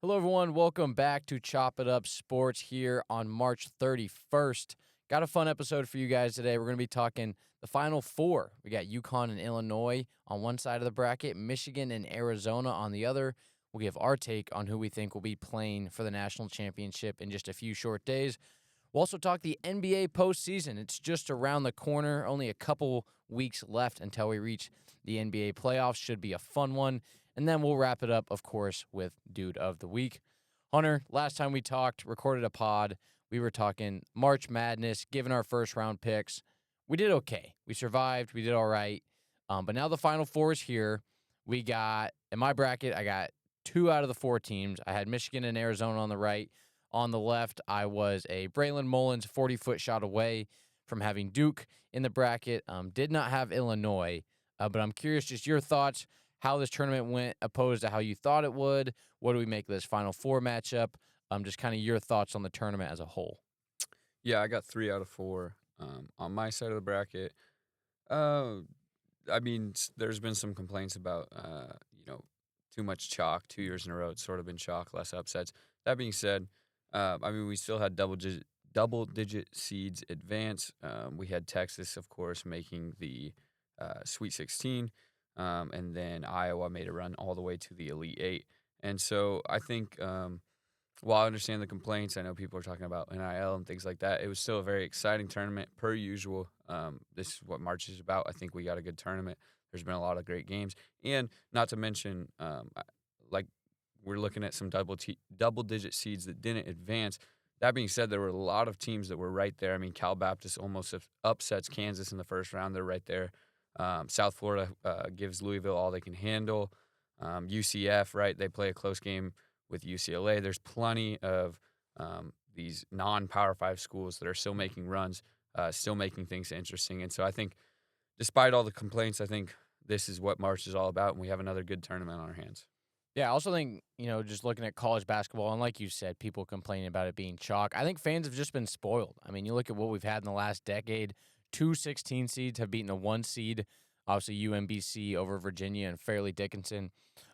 Hello, everyone. Welcome back to Chop It Up Sports here on March 31st. Got a fun episode for you guys today. We're going to be talking the Final Four. We got UConn and Illinois on one side of the bracket, Michigan and Arizona on the other. We'll give our take on who we think will be playing for the national championship in just a few short days. We'll also talk the NBA postseason. It's just around the corner, only a couple weeks left until we reach the NBA playoffs. Should be a fun one. And then we'll wrap it up, of course, with Dude of the Week. Hunter, last time we talked, recorded a pod, we were talking March Madness, giving our first round picks. We did okay. We survived. We did all right. But now the Final Four is here. We got, in my bracket, I got 2 out of the 4 teams. I had Michigan and Arizona on the right. On the left, I was a Braylon Mullins 40-foot shot away from having Duke in the bracket. Did not have Illinois, but I'm curious just your thoughts, how this tournament went opposed to how you thought it would. What do we make of this Final Four matchup? Just kind of your thoughts on the tournament as a whole. Yeah, I got 3 out of 4 on my side of the bracket. Uh, there's been some complaints about, too much chalk 2 years in a row. It's sort of been chalk, less upsets. That being said, we still had double-digit seeds advance. We had Texas, of course, making the Sweet 16, and then Iowa made a run all the way to the Elite Eight. And so I think while I understand the complaints, I know people are talking about NIL and things like that. It was still a very exciting tournament, per usual. This is what March is about. I think we got a good tournament. There's been a lot of great games. And not to mention, we're looking at some double-digit seeds that didn't advance. That being said, there were a lot of teams that were right there. I mean, Cal Baptist almost upsets Kansas in the first round. They're right there. South Florida gives Louisville all they can handle. UCF, right, they play a close game with UCLA. There's plenty of these non-Power 5 schools that are still making runs, still making things interesting. And so I think despite all the complaints, I think this is what March is all about, and we have another good tournament on our hands. Yeah, I also think, just looking at college basketball, and like you said, people complaining about it being chalk. I think fans have just been spoiled. I mean, you look at what we've had in the last decade. 2 16 seeds have beaten a 1 seed. Obviously, UMBC over Virginia and Fairleigh Dickinson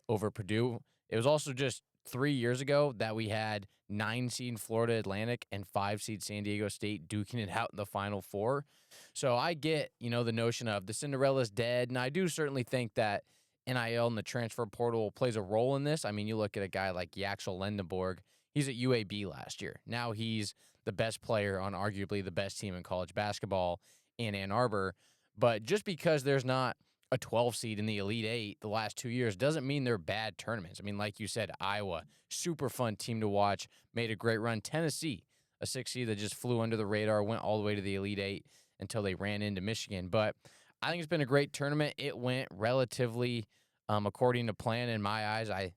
over Purdue. It was also just 3 years ago that we had 9 seed Florida Atlantic and 5 seed San Diego State duking it out in the Final Four. So I get, the notion of the Cinderella's dead, and I do certainly think that NIL and the transfer portal plays a role in this. I mean, you look at a guy like Yaxel Lendenborg. He's at UAB last year. Now he's the best player on arguably the best team in college basketball in Ann Arbor. But just because there's not a 12 seed in the Elite Eight the last 2 years doesn't mean they're bad tournaments. I mean, like you said, Iowa, super fun team to watch, made a great run. Tennessee, a 6 seed that just flew under the radar, went all the way to the Elite Eight until they ran into Michigan. But I think it's been a great tournament. It went relatively according to plan in my eyes. I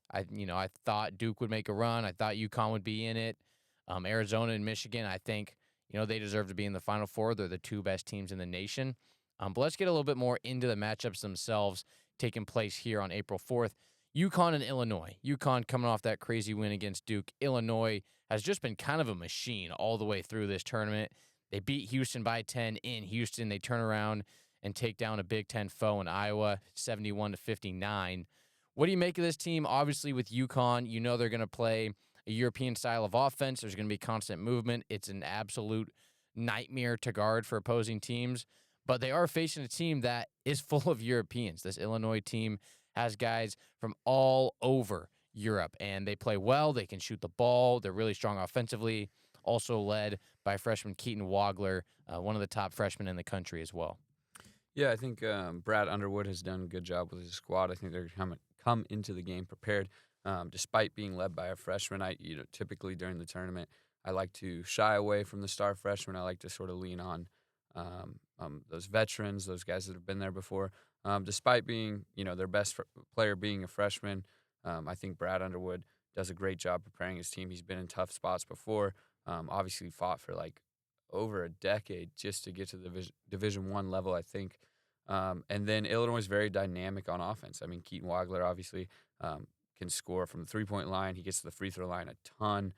thought Duke would make a run. I thought UConn would be in it. Arizona and Michigan, I think, they deserve to be in the Final Four. They're the 2 best teams in the nation. But let's get a little bit more into the matchups themselves taking place here on April 4th. UConn and Illinois. UConn coming off that crazy win against Duke. Illinois has just been kind of a machine all the way through this tournament. They beat Houston by 10 in Houston. They turn around and take down a Big Ten foe in Iowa, 71-59. What do you make of this team? Obviously, with UConn, they're going to play a European style of offense. There's going to be constant movement. It's an absolute nightmare to guard for opposing teams. But they are facing a team that is full of Europeans. This Illinois team has guys from all over Europe, and they play well. They can shoot the ball. They're really strong offensively, also led by freshman Keaton Wagler, one of the top freshmen in the country as well. Yeah, I think Brad Underwood has done a good job with his squad. I think they're come into the game prepared, despite being led by a freshman. Typically during the tournament, I like to shy away from the star freshman. I like to sort of lean on those veterans, those guys that have been there before. Despite being, their best player being a freshman, I think Brad Underwood does a great job preparing his team. He's been in tough spots before. Obviously fought for over a decade just to get to the Division I level, I think. And then Illinois is very dynamic on offense. I mean, Keaton Wagler obviously can score from the three-point line. He gets to the free throw line a ton,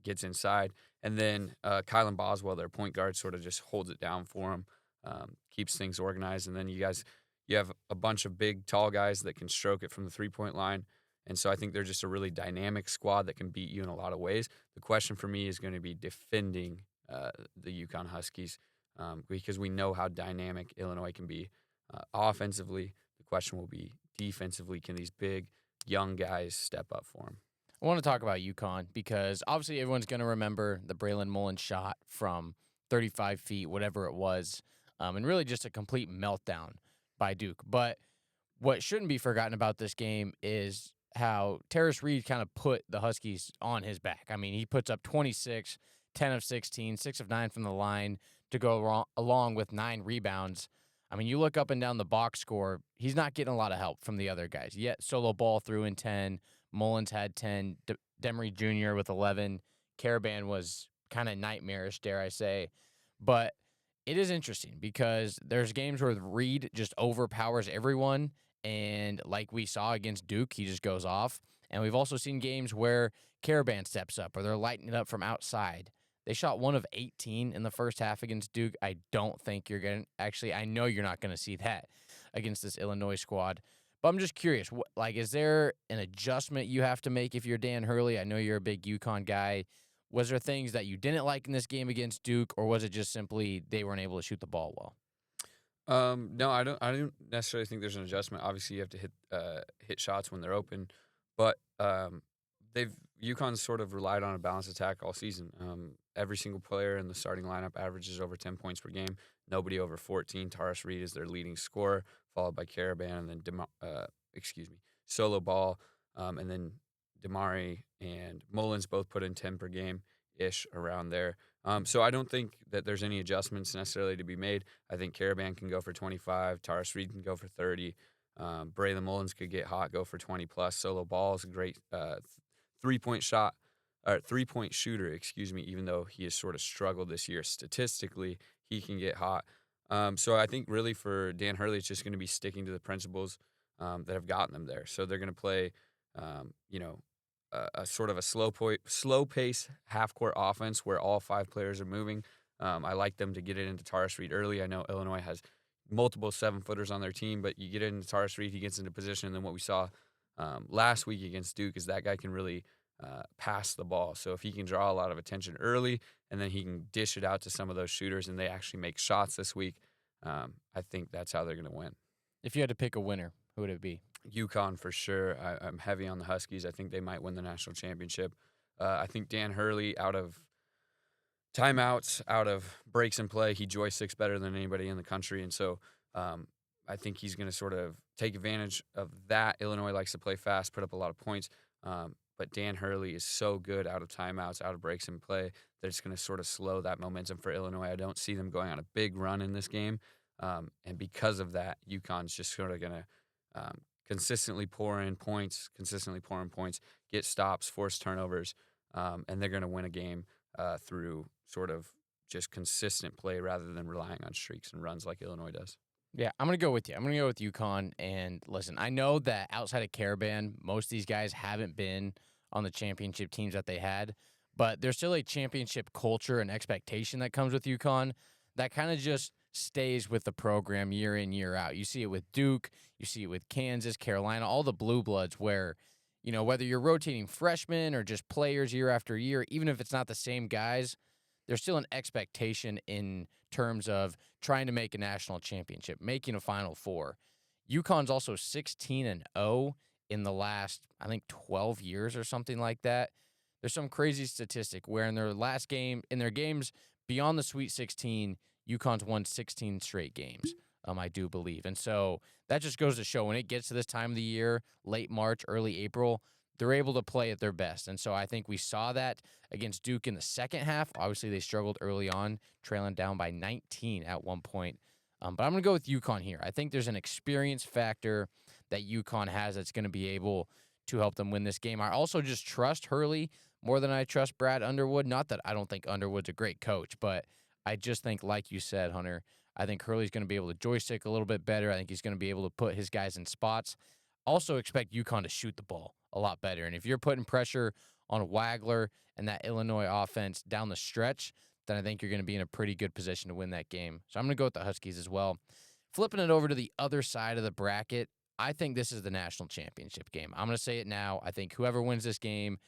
gets inside. And then Kylan Boswell, their point guard, sort of just holds it down for him, keeps things organized. And then you have a bunch of big, tall guys that can stroke it from the three-point line. And so I think they're just a really dynamic squad that can beat you in a lot of ways. The question for me is going to be defending the UConn Huskies because we know how dynamic Illinois can be offensively. The question will be defensively. Can these big young guys step up for them? I want to talk about UConn because obviously everyone's going to remember the Braylon Mullen shot from 35 feet, whatever it was, and really just a complete meltdown by Duke. But what shouldn't be forgotten about this game is how Terrace Reed kind of put the Huskies on his back. I mean, he puts up 26, 10 of 16, 6 of 9 from the line to go along with 9 rebounds. I mean, you look up and down the box score, he's not getting a lot of help from the other guys. Yet Solo Ball threw in 10, Mullins had 10, Demery Jr. with 11. Caravan was kind of nightmarish, dare I say. But it is interesting because there's games where Reed just overpowers everyone. And like we saw against Duke, he just goes off. And we've also seen games where Caravan steps up or they're lighting it up from outside. They shot 1 of 18 in the first half against Duke. I don't think you're going to actually, I know you're not going to see that against this Illinois squad. But I'm just curious, is there an adjustment you have to make if you're Dan Hurley? I know you're a big UConn guy. Was there things that you didn't like in this game against Duke, or was it just simply they weren't able to shoot the ball well? No, I don't. I don't necessarily think there's an adjustment. Obviously, you have to hit shots when they're open, but they've UConn's sort of relied on a balanced attack all season. Every single player in the starting lineup averages over 10 points per game. Nobody over 14. Taras Reed is their leading scorer, followed by Caravan, and then Solo Ball, and then Damari and Mullins both put in 10 per game ish around there. So I don't think that there's any adjustments necessarily to be made. I think Caravan can go for 25. Taras Reed can go for 30. Braylon Mullins could get hot, go for 20 plus. Solo Ball is a great 3-point shot or 3-point shooter, excuse me, even though he has sort of struggled this year statistically, he can get hot. So I think really for Dan Hurley, it's just going to be sticking to the principles that have gotten them there. So they're going to play, a sort of a slow pace half court offense where all 5 players are moving. I like them to get it into Taras Reed early. I know Illinois has multiple 7-footers on their team, but you get it into Taras Reed, he gets into position, and then what we saw last week against Duke is that guy can really pass the ball. So if he can draw a lot of attention early and then he can dish it out to some of those shooters and they actually make shots this week, I think that's how they're going to win. If you had to pick a winner, who would it be? UConn for sure. I'm heavy on the Huskies. I think they might win the national championship. I think Dan Hurley, out of timeouts, out of breaks in play, he joysticks better than anybody in the country. And so I think he's going to sort of take advantage of that. Illinois likes to play fast, put up a lot of points. But Dan Hurley is so good out of timeouts, out of breaks in play, that it's going to sort of slow that momentum for Illinois. I don't see them going on a big run in this game. And because of that, UConn's just sort of going to consistently pour in points, get stops, force turnovers, and they're going to win a game through sort of just consistent play rather than relying on streaks and runs like Illinois does. Yeah, I'm going to go with you. I'm going to go with UConn. And listen, I know that outside of Caravan, most of these guys haven't been on the championship teams that they had, but there's still a championship culture and expectation that comes with UConn that kind of just stays with the program year in, year out. You see it with Duke, you see it with Kansas, Carolina, all the blue bloods where, whether you're rotating freshmen or just players year after year, even if it's not the same guys, there's still an expectation in terms of trying to make a national championship, making a Final Four. UConn's also 16-0 in the last, I think, 12 years or something like that. There's some crazy statistic where in their games beyond the Sweet 16, UConn's won 16 straight games, I do believe. And so that just goes to show when it gets to this time of the year, late March, early April, they're able to play at their best. And so I think we saw that against Duke in the second half. Obviously, they struggled early on, trailing down by 19 at one point. But I'm going to go with UConn here. I think there's an experience factor that UConn has that's going to be able to help them win this game. I also just trust Hurley more than I trust Brad Underwood. Not that I don't think Underwood's a great coach, but I just think, like you said, Hunter, I think Hurley's going to be able to joystick a little bit better. I think he's going to be able to put his guys in spots. Also expect UConn to shoot the ball a lot better. And if you're putting pressure on Wagler and that Illinois offense down the stretch, then I think you're going to be in a pretty good position to win that game. So I'm going to go with the Huskies as well. Flipping it over to the other side of the bracket, I think this is the national championship game. I'm going to say it now. I think whoever wins this game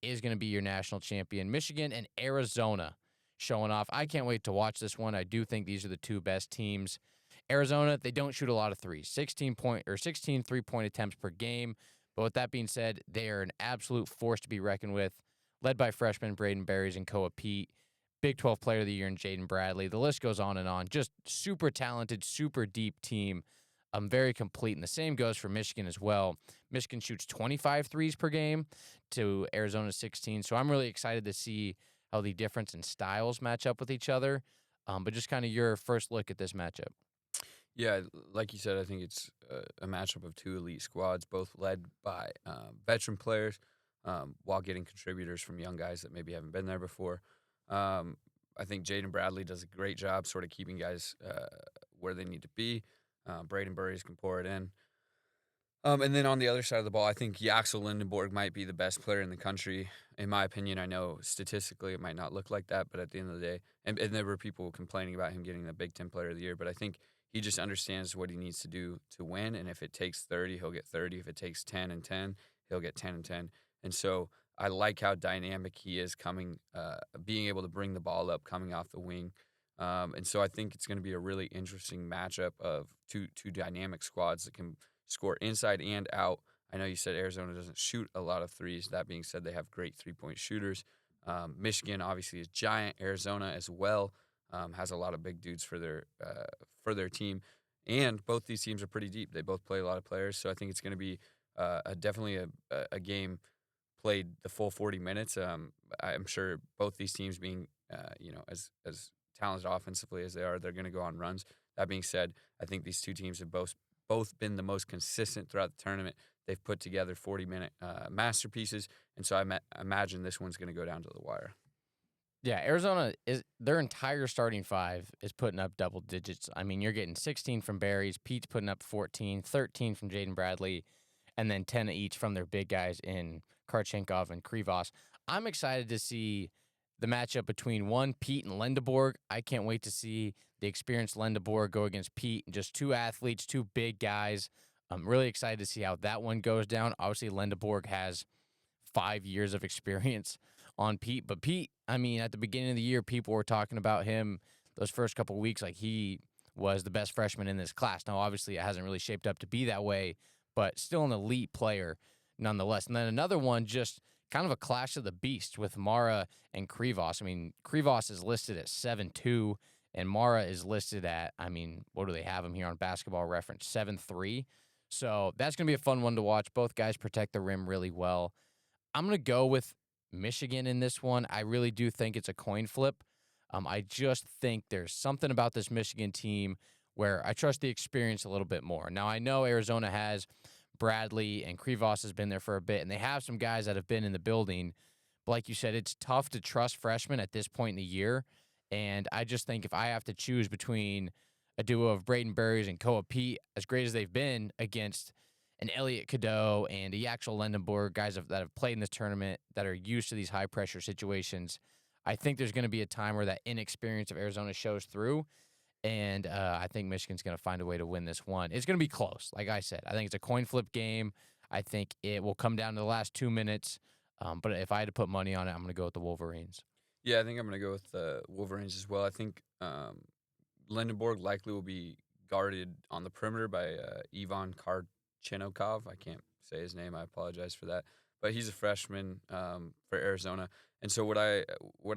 is going to be your national champion. Michigan and Arizona showing off. I can't wait to watch this one. I do think these are the two best teams. Arizona, they don't shoot a lot of threes. 16 3-point attempts per game. But with that being said, they are an absolute force to be reckoned with, led by freshman Braden Berries and Koa Pete. Big 12 Player of the Year in Jaden Bradley. The list goes on and on. Just super talented, super deep team. Very complete. And the same goes for Michigan as well. Michigan shoots 25 threes per game to Arizona's 16. So I'm really excited to see how the difference in styles match up with each other. But just kind of your first look at this matchup. Yeah, like you said, I think it's a matchup of two elite squads, both led by veteran players, while getting contributors from young guys that maybe haven't been there before. I think Jaden Bradley does a great job sort of keeping guys where they need to be. Braden Burries can pour it in. And then on the other side of the ball, I think Yaxel Lindenborg might be the best player in the country. In my opinion, I know statistically it might not look like that, but at the end of the day, and there were people complaining about him getting the Big Ten Player of the Year, but I think he just understands what he needs to do to win. And if it takes 30, he'll get 30. If it takes 10 and 10, he'll get 10 and 10. And so I like how dynamic he is coming, being able to bring the ball up, coming off the wing. And so I think it's going to be a really interesting matchup of two dynamic squads that can score inside and out. I know you said Arizona doesn't shoot a lot of threes. That being said, they have great three-point shooters. Michigan obviously is giant. Arizona as well has a lot of big dudes for their team. And both these teams are pretty deep. They both play a lot of players. So I think it's going to be definitely a game played the full 40 minutes. I'm sure both these teams being, as talented offensively as they are, they're going to go on runs. That being said, I think these two teams have both been the most consistent throughout the tournament. They've put together 40-minute masterpieces, and so I imagine this one's going to go down to the wire. Yeah, Arizona is their entire starting five is putting up double digits. I mean, you're getting 16 from Berries, Pete's putting up 14, 13 from Jaden Bradley, and then 10 each from their big guys in Karchenkov and Krivos. I'm excited to see the matchup between Pete and Lindeborg. I can't wait to see the experienced Lindeborg go against Pete. Just two athletes, two big guys. I'm really excited to see how that one goes down. Obviously, Lindeborg has 5 years of experience on Pete. But Pete, I mean, at the beginning of the year, people were talking about him those first couple of weeks like he was the best freshman in this class. Now, obviously, it hasn't really shaped up to be that way, but still an elite player nonetheless. And then another one, just kind of a clash of the beast with Mara and Krivos. I mean, Krivos is listed at 7'2", and Mara is listed at, I mean, what do they have him here on Basketball Reference? 7'3". So that's going to be a fun one to watch. Both guys protect the rim really well. I'm going to go with Michigan in this one. I really do think it's a coin flip. I just think there's something about this Michigan team where I trust the experience a little bit more. Now, I know Arizona has Bradley and Krivos has been there for a bit, and they have some guys that have been in the building. But like you said, it's tough to trust freshmen at this point in the year. And I just think if I have to choose between a duo of Braden Berries and Koa Pete, as great as they've been against an Elliot Cadeau and a Yaxel Lindenborg, guys that have played in this tournament that are used to these high-pressure situations, I think there's going to be a time where that inexperience of Arizona shows through, and I think Michigan's going to find a way to win this one. It's going to be close, like I said. I think it's a coin flip game. I think it will come down to the last 2 minutes, but if I had to put money on it, I'm going to go with the Wolverines. Yeah, I think I'm going to go with the Wolverines as well. I think Lindenborg likely will be guarded on the perimeter by Ivan Karchenkov. I can't say his name. I apologize for that. But he's a freshman for Arizona. And so what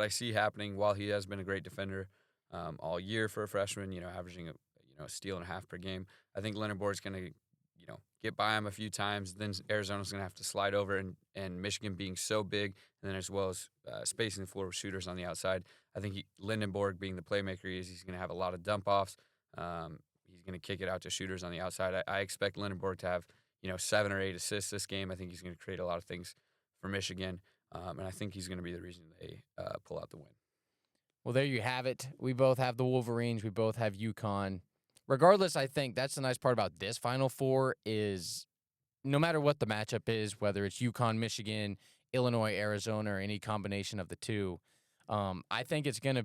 I see happening, while he has been a great defender all year for a freshman, averaging a steal and a half per game, I think Lindenborg's going to get by him a few times. Then Arizona's going to have to slide over, and Michigan being so big, and then as well as spacing the floor with shooters on the outside, I think Lindenborg being the playmaker he's going to have a lot of dump-offs. He's going to kick it out to shooters on the outside. I expect Lindenborg to have 7 or 8 assists this game. I think he's going to create a lot of things for Michigan, and I think he's going to be the reason they pull out the win. Well, there you have it. We both have the Wolverines. We both have UConn. Regardless, I think that's the nice part about this Final Four is no matter what the matchup is, whether it's UConn, Michigan, Illinois, Arizona, or any combination of the two, I think it'll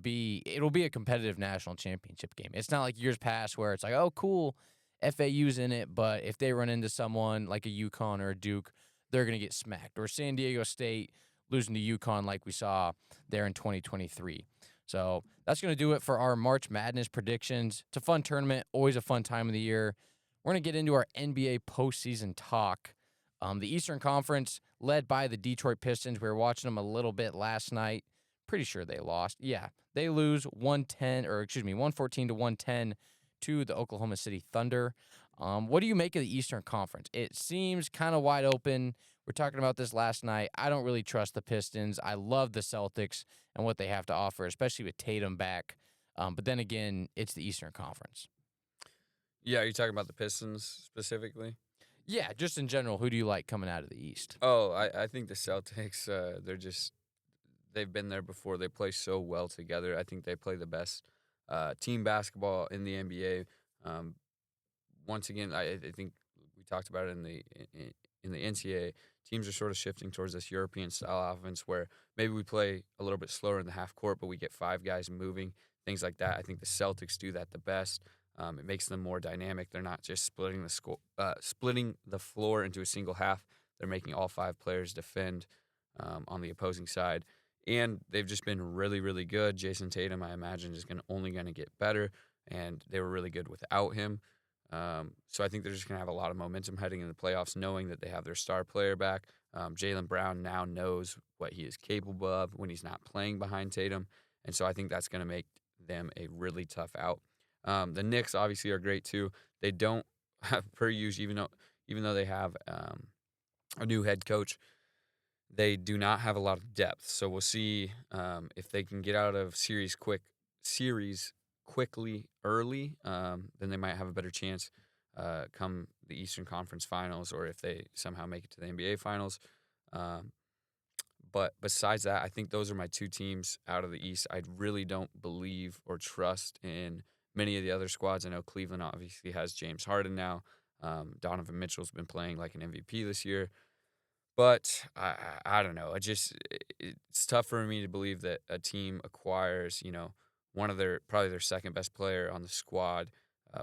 be a competitive national championship game. It's not like years past where it's like, oh, cool, FAU's in it, but if they run into someone like a UConn or a Duke, they're going to get smacked. Or San Diego State losing to UConn like we saw there in 2023. So that's going to do it for our March Madness predictions. It's a fun tournament, always a fun time of the year. We're going to get into our NBA postseason talk. The Eastern Conference, led by the Detroit Pistons. We were watching them a little bit last night. Pretty sure they lost. Yeah, they lose 114 to 110 to the Oklahoma City Thunder. What do you make of the Eastern Conference? It seems kind of wide open. We're talking about this last night. I don't really trust the Pistons. I love the Celtics and what they have to offer, especially with Tatum back. But then again, it's the Eastern Conference. Yeah, are you talking about the Pistons specifically? Yeah, just in general, who do you like coming out of the East? Oh, I think the Celtics, they've been there before. They play so well together. I think they play the best team basketball in the NBA. Once again, I think we talked about it in the NCAA. Teams are sort of shifting towards this European style offense where maybe we play a little bit slower in the half court, but we get five guys moving, things like that. I think the Celtics do that the best. It makes them more dynamic. They're not just splitting the floor into a single half. They're making all five players defend on the opposing side, and they've just been really, really good. Jason Tatum, I imagine, is only going to get better, and they were really good without him. So I think they're just going to have a lot of momentum heading into the playoffs, knowing that they have their star player back. Jaylen Brown now knows what he is capable of when he's not playing behind Tatum, and so I think that's going to make them a really tough out. The Knicks obviously are great too. They don't have per usual, even though they have a new head coach, they do not have a lot of depth. So we'll see if they can get out of series quickly early. Then they might have a better chance come the Eastern Conference Finals, or if they somehow make it to the NBA Finals. But besides that, I think those are my two teams out of the East. I really don't believe or trust in many of the other squads. I know Cleveland obviously has James Harden now. Donovan Mitchell's been playing like an MVP this year. But I don't know. It's tough for me to believe that a team acquires, one of probably their second best player on the squad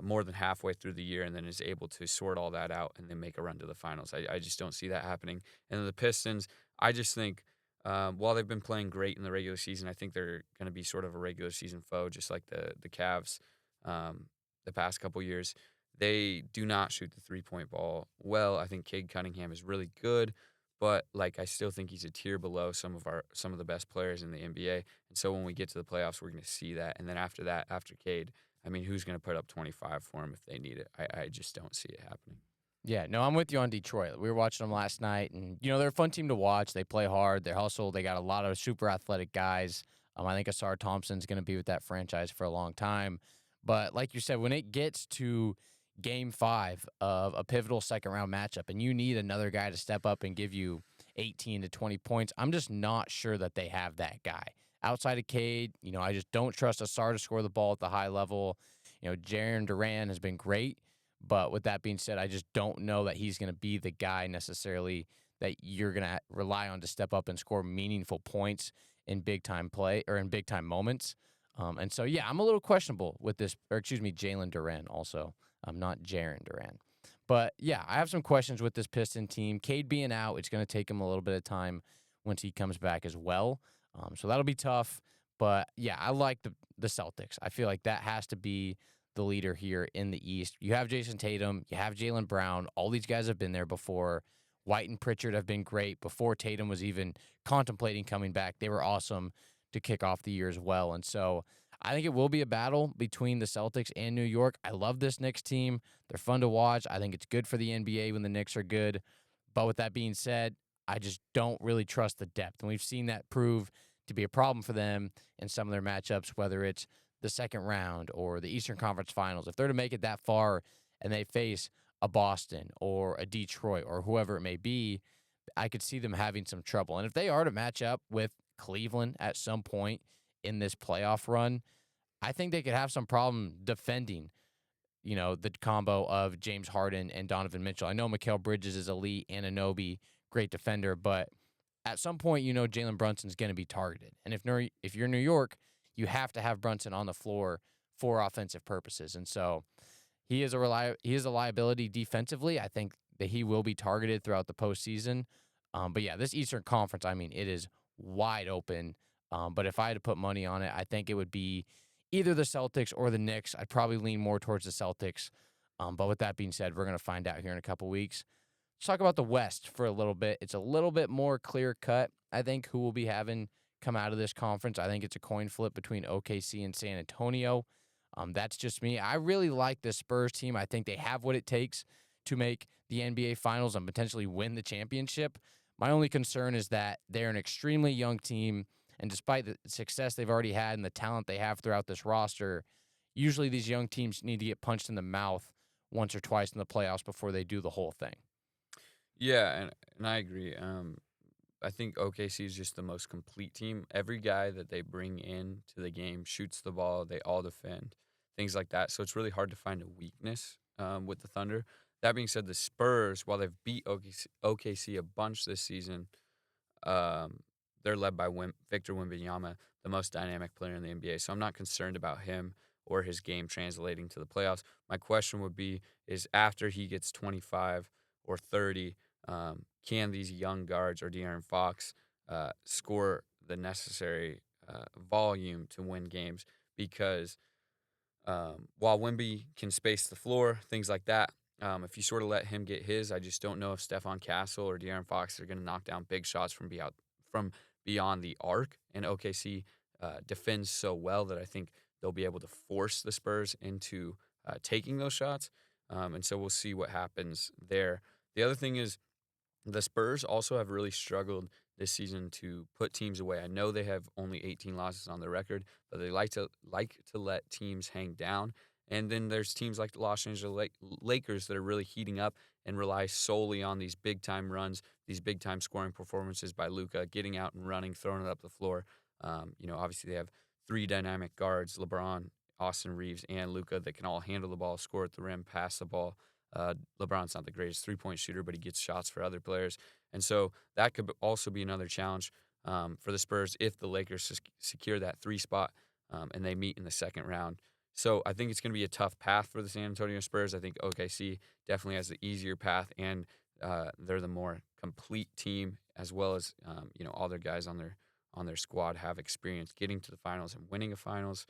more than halfway through the year and then is able to sort all that out and then make a run to the finals. I just don't see that happening. And the Pistons, I just think while they've been playing great in the regular season, I think they're going to be sort of a regular season foe, just like the Cavs the past couple years. They do not shoot the three-point ball well. I think Cade Cunningham is really good, but I still think he's a tier below some of the best players in the NBA. And so when we get to the playoffs, we're going to see that. And then after that, after Cade, I mean, who's going to put up 25 for him if they need it? I just don't see it happening. Yeah, no, I'm with you on Detroit. We were watching them last night, and, they're a fun team to watch. They play hard. They hustle. They got a lot of super athletic guys. I think Asar Thompson's going to be with that franchise for a long time. But like you said, when it gets to Game 5 of a pivotal second-round matchup and you need another guy to step up and give you 18 to 20 points, I'm just not sure that they have that guy. Outside of Cade, I just don't trust Asar to score the ball at the high level. Jaren Duran has been great. But with that being said, I just don't know that he's going to be the guy necessarily that you're going to rely on to step up and score meaningful points in big-time play or in big-time moments. And so, yeah, I'm a little questionable with this, Jalen Duran also. Not Jaren Duran. But, yeah, I have some questions with this Piston team. Cade being out, it's going to take him a little bit of time once he comes back as well. So that'll be tough. But, yeah, I like the Celtics. I feel like that has to be the leader here in the East. You have Jason Tatum. You have Jaylen Brown. All these guys have been there before. White and Pritchard have been great before Tatum was even contemplating coming back. They were awesome to kick off the year as well. And so I think it will be a battle between the Celtics and New York. I love this Knicks team. They're fun to watch. I think it's good for the NBA when the Knicks are good. But with that being said, I just don't really trust the depth. And we've seen that prove to be a problem for them in some of their matchups, whether it's the second round or the Eastern Conference Finals. If they're to make it that far and they face a Boston or a Detroit or whoever it may be, I could see them having some trouble. And if they are to match up with Cleveland at some point in this playoff run, I think they could have some problem defending, the combo of James Harden and Donovan Mitchell. I know Mikal Bridges is elite, Anunoby, great defender, but at some point, Jalen Brunson's going to be targeted. And if you're New York, you have to have Brunson on the floor for offensive purposes. And so he is a liability defensively. I think that he will be targeted throughout the postseason. But yeah, this Eastern Conference, I mean, it is wide open. But if I had to put money on it, I think it would be either the Celtics or the Knicks. I'd probably lean more towards the Celtics. But with that being said, we're going to find out here in a couple weeks. Let's talk about the West for a little bit. It's a little bit more clear cut, I think, who will be having come out of this conference. I think it's a coin flip between OKC and San Antonio. That's just me. I really like the Spurs team. I think they have what it takes to make the NBA Finals and potentially win the championship. My only concern is that they're an extremely young team, and despite the success they've already had and the talent they have throughout this roster, usually these young teams need to get punched in the mouth once or twice in the playoffs before they do the whole thing. Yeah, and I agree. I think OKC is just the most complete team. Every guy that they bring in to the game shoots the ball. They all defend, things like that. So it's really hard to find a weakness with the Thunder. That being said, the Spurs, while they've beat OKC a bunch this season, um, they're led by Victor Wembanyama, the most dynamic player in the NBA. So I'm not concerned about him or his game translating to the playoffs. My question would be, is after he gets 25 or 30, can these young guards or De'Aaron Fox score the necessary volume to win games? Because while Wemby can space the floor, things like that, if you sort of let him get his, I just don't know if Stephon Castle or De'Aaron Fox are going to knock down big shots from beyond the arc. And OKC defends so well that I think they'll be able to force the Spurs into taking those shots. And so we'll see what happens there. The other thing is, the Spurs also have really struggled this season to put teams away. I know they have only 18 losses on their record, but they like to let teams hang down. And then there's teams like the Los Angeles Lakers that are really heating up and rely solely on these big time runs, these big time scoring performances by Luka, getting out and running, throwing it up the floor. Obviously they have three dynamic guards: LeBron, Austin Reeves, and Luka, that can all handle the ball, score at the rim, pass the ball. LeBron's not the greatest three-point shooter, but he gets shots for other players. And so that could also be another challenge for the Spurs if the Lakers secure that 3 spot and they meet in the second round. So I think it's going to be a tough path for the San Antonio Spurs. I think OKC definitely has the easier path, and they're the more complete team, as well as all their guys on their squad have experience getting to the finals and winning a finals.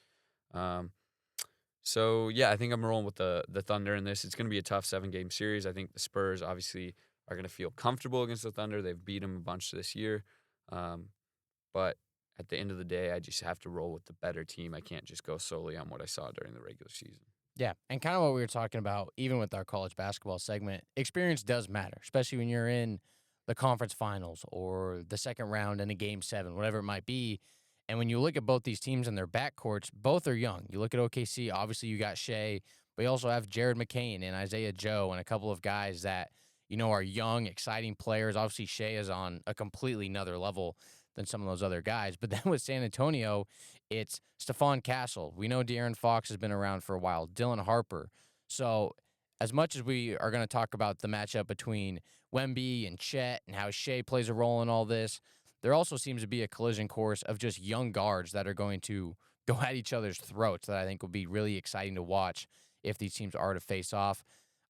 So, yeah, I think I'm rolling with the Thunder in this. It's going to be a tough 7-game series. I think the Spurs obviously are going to feel comfortable against the Thunder. They've beat them a bunch this year. But at the end of the day, I just have to roll with the better team. I can't just go solely on what I saw during the regular season. Yeah, and kind of what we were talking about, even with our college basketball segment, experience does matter, especially when you're in the conference finals or the second round in a game 7, whatever it might be. And when you look at both these teams and their backcourts, both are young. You look at OKC, obviously you got Shea, but you also have Jared McCain and Isaiah Joe and a couple of guys that, are young, exciting players. Obviously, Shea is on a completely another level than some of those other guys. But then with San Antonio, it's Stephon Castle. We know De'Aaron Fox has been around for a while. Dylan Harper. So as much as we are going to talk about the matchup between Wemby and Chet and how Shea plays a role in all this, there also seems to be a collision course of just young guards that are going to go at each other's throats that I think will be really exciting to watch if these teams are to face off.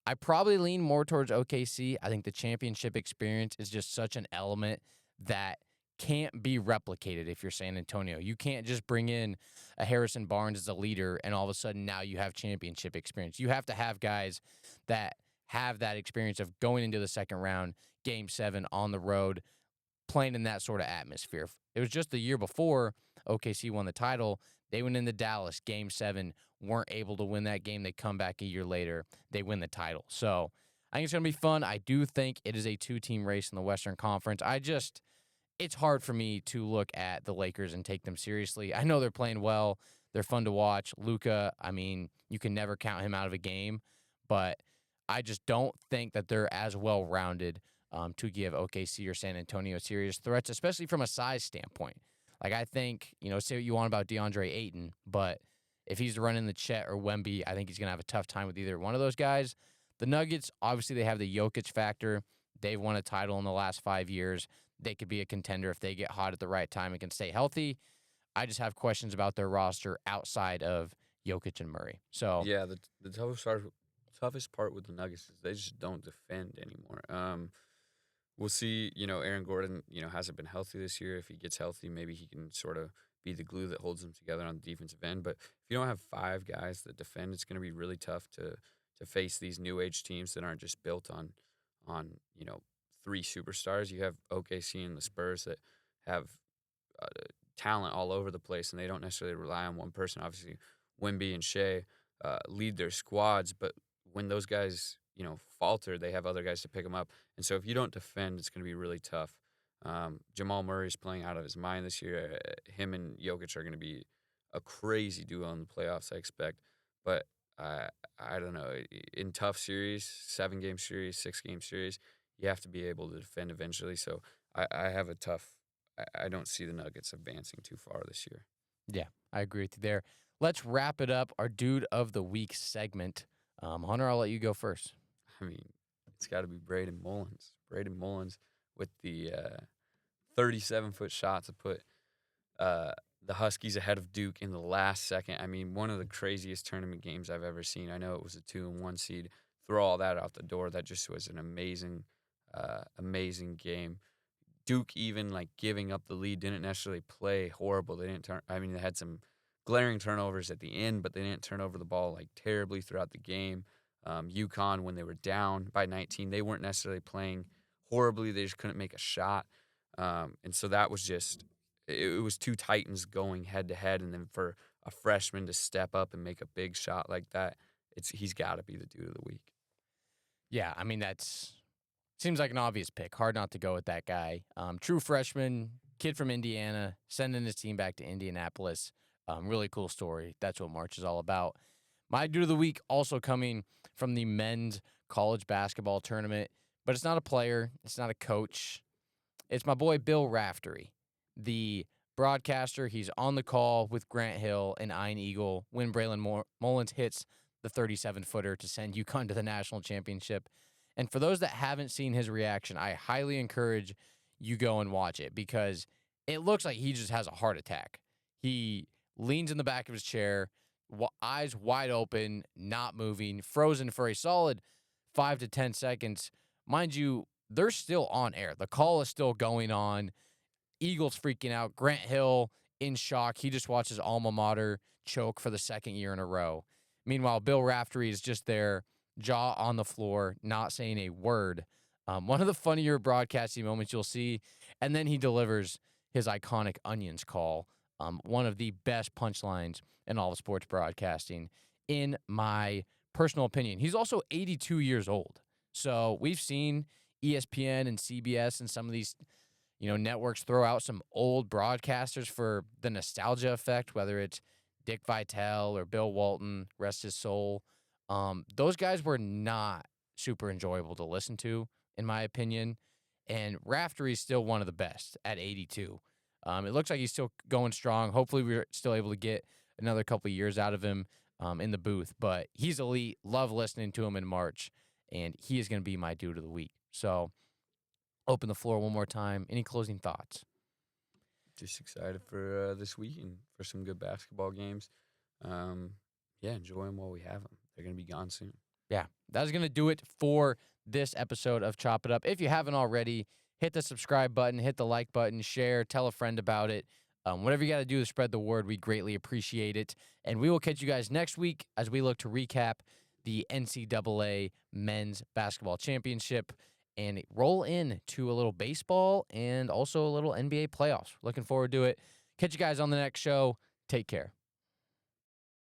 I probably lean more towards OKC. I think the championship experience is just such an element that can't be replicated if you're San Antonio. You can't just bring in a Harrison Barnes as a leader and all of a sudden now you have championship experience. You have to have guys that have that experience of going into the second round, game 7 on the road, playing in that sort of atmosphere. It was just the year before OKC won the title. They went into Dallas, game 7, weren't able to win that game. They come back a year later. They win the title. So I think it's going to be fun. I do think it is a 2-team race in the Western Conference. It's hard for me to look at the Lakers and take them seriously. I know they're playing well. They're fun to watch. Luka, you can never count him out of a game, but I just don't think that they're as well-rounded to give OKC or San Antonio serious threats, especially from a size standpoint. Like, I think, say what you want about DeAndre Ayton, but if he's running the Chet or Wemby, I think he's going to have a tough time with either one of those guys. The Nuggets, obviously, they have the Jokic factor. They've won a title in the last 5 years. They could be a contender if they get hot at the right time and can stay healthy. I just have questions about their roster outside of Jokic and Murray. So Yeah, the tough part toughest part with the Nuggets is they just don't defend anymore. We'll see. Aaron Gordon, hasn't been healthy this year. If he gets healthy, maybe he can sort of be the glue that holds them together on the defensive end. But if you don't have 5 guys that defend, it's going to be really tough to face these new age teams that aren't just built on 3 superstars. You have OKC and the Spurs that have uh, talent all over the place, and they don't necessarily rely on one person. Obviously, Wemby and Shea lead their squads, but when those guys, falter, they have other guys to pick them up. And so if you don't defend, it's going to be really tough. Jamal Murray's playing out of his mind this year. Him and Jokic are going to be a crazy duo in the playoffs, I expect. But I don't know. In tough series, 7-game series, 6-game series, you have to be able to defend eventually. So I have a tough. I don't see the Nuggets advancing too far this year. Yeah, I agree with you there. Let's wrap it up. Our Dude of the Week segment. Hunter, I'll let you go first. I mean, it's got to be Braden Mullins. Braden Mullins with the 37-foot shot to put the Huskies ahead of Duke in the last second. I mean, one of the craziest tournament games I've ever seen. I know it was a 2-1 seed. Throw all that out the door. That just was an amazing game. Duke even giving up the lead didn't necessarily play horrible. They didn't turn. I mean, they had some glaring turnovers at the end, but they didn't turn over the ball terribly throughout the game. UConn, when they were down by 19, they weren't necessarily playing horribly. They just couldn't make a shot. And so that was just it was 2 Titans going head to head, and then for a freshman to step up and make a big shot like that, he's got to be the dude of the week. Yeah, I mean seems like an obvious pick. Hard not to go with that guy. True freshman, kid from Indiana, sending his team back to Indianapolis. Really cool story. That's what March is all about. My dude of the week also coming from the men's college basketball tournament, but it's not a player. It's not a coach. It's my boy Bill Raftery, the broadcaster. He's on the call with Grant Hill and Iron Eagle when Braylon Mullins hits the 37-footer to send UConn to the national championship. And for those that haven't seen his reaction, I highly encourage you go and watch it because it looks like he just has a heart attack. He leans in the back of his chair, eyes wide open, not moving, frozen for a solid 5 to 10 seconds. Mind you, they're still on air. The call is still going on. Eagles freaking out. Grant Hill in shock. He just watched his alma mater choke for the 2nd year in a row. Meanwhile, Bill Raftery is just there, jaw on the floor, not saying a word. One of the funnier broadcasting moments you'll see. And then he delivers his iconic onions call. One of the best punchlines in all of sports broadcasting, in my personal opinion. He's also 82 years old. So we've seen ESPN and CBS and some of these networks throw out some old broadcasters for the nostalgia effect, whether it's Dick Vitale or Bill Walton, rest his soul. Those guys were not super enjoyable to listen to, in my opinion. And Raftery is still one of the best at 82. It looks like he's still going strong. Hopefully we're still able to get another couple of years out of him in the booth. But he's elite. Love listening to him in March. And he is going to be my dude of the week. So open the floor one more time. Any closing thoughts? Just excited for this week and for some good basketball games. Enjoy them while we have them. They're going to be gone soon. Yeah, that's going to do it for this episode of Chop It Up. If you haven't already, hit the subscribe button, hit the like button, share, tell a friend about it. Whatever you got to do to spread the word, we greatly appreciate it. And we will catch you guys next week as we look to recap the NCAA Men's Basketball Championship and roll into a little baseball and also a little NBA playoffs. Looking forward to it. Catch you guys on the next show. Take care.